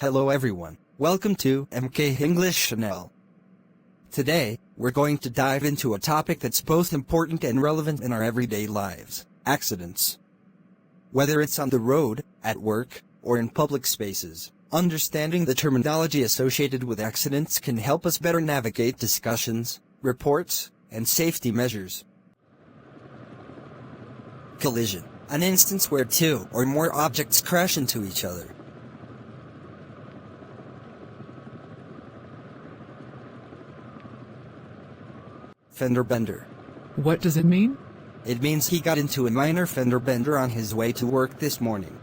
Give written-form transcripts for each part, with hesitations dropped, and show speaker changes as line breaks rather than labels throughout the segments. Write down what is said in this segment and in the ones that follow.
Hello everyone, welcome to MK English Channel. Today, we're going to dive into a topic that's both important and relevant in our everyday lives: accidents. Whether it's on the road, at work, or in public spaces, understanding the terminology associated with accidents can help us better navigate discussions, reports, and safety measures. Collision, an instance where two or more objects crash into each other. Fender-bender.
What does it mean?
It means he got into a minor fender-bender on his way to work this morning.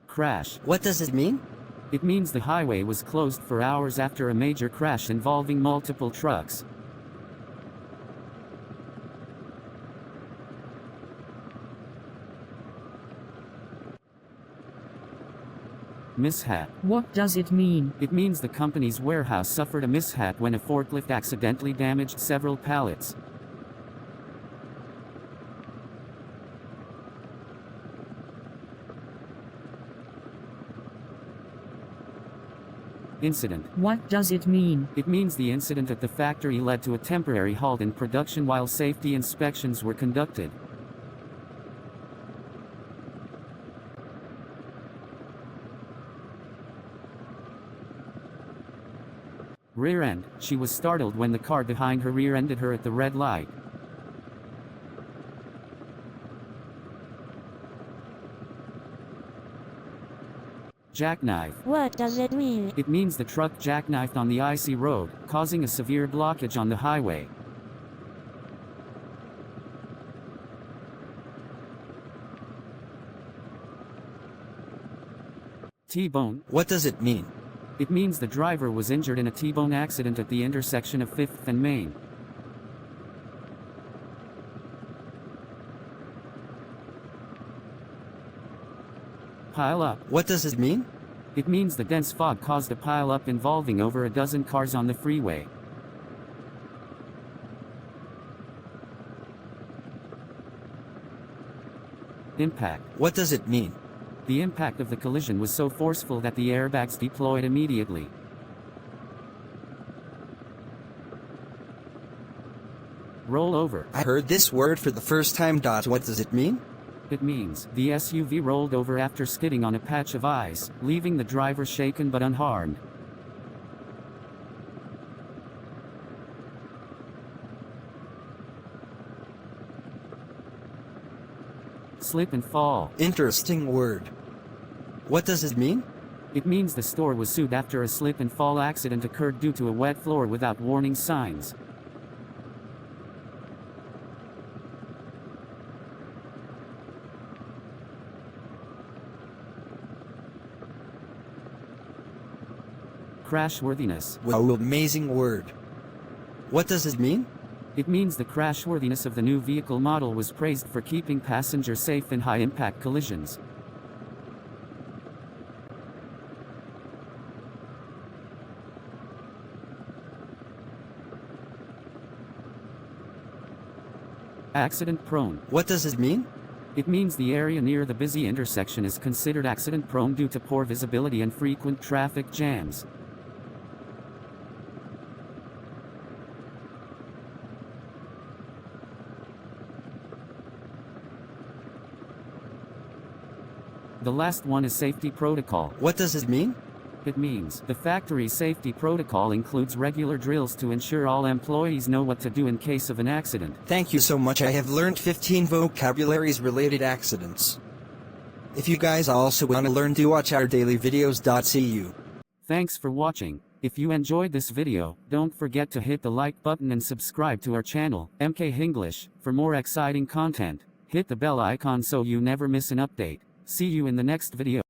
Crash.
What does it mean?
It means the highway was closed for hours after a major crash involving multiple trucks. Mishap.
What does it mean?
It means the company's warehouse suffered a mishap when a forklift accidentally damaged several pallets. Incident.
What does it mean?
It means the incident at the factory led to a temporary halt in production while safety inspections were conducted. Rear end. She was startled when the car behind her rear-ended her at the red light. Jackknife.
What does it mean?
It means the truck jackknifed on the icy road, causing a severe blockage on the highway. T-bone.
What does it mean?
It means the driver was injured in a T-bone accident at the intersection of 5th and Main. Pile up.
What does it mean?
It means the dense fog caused a pile-up involving over a dozen cars on the freeway. Impact.
What does it mean?
The impact of the collision was so forceful that the airbags deployed immediately. Roll over.
I heard this word for the first time. What does it mean?
It means the SUV rolled over after skidding on a patch of ice, leaving the driver shaken but unharmed. Slip and fall.
Interesting word. What does it mean?
It means the store was sued after a slip and fall accident occurred due to a wet floor without warning signs. Crashworthiness.
Wow, amazing word. What does it mean?
It means the crashworthiness of the new vehicle model was praised for keeping passengers safe in high-impact collisions. Accident-prone.
What does it mean?
It means the area near the busy intersection is considered accident-prone due to poor visibility and frequent traffic jams. The last one is safety protocol.
What does it mean?
It means the factory's safety protocol includes regular drills to ensure all employees know what to do in case of an accident.
Thank you so much. I have learned 15 vocabularies related accidents. If you guys also want to learn, do watch our daily videos. See you.
Thanks for watching. If you enjoyed this video, don't forget to hit the like button and subscribe to our channel, MK English, for more exciting content. Hit the bell icon so you never miss an update. See you in the next video.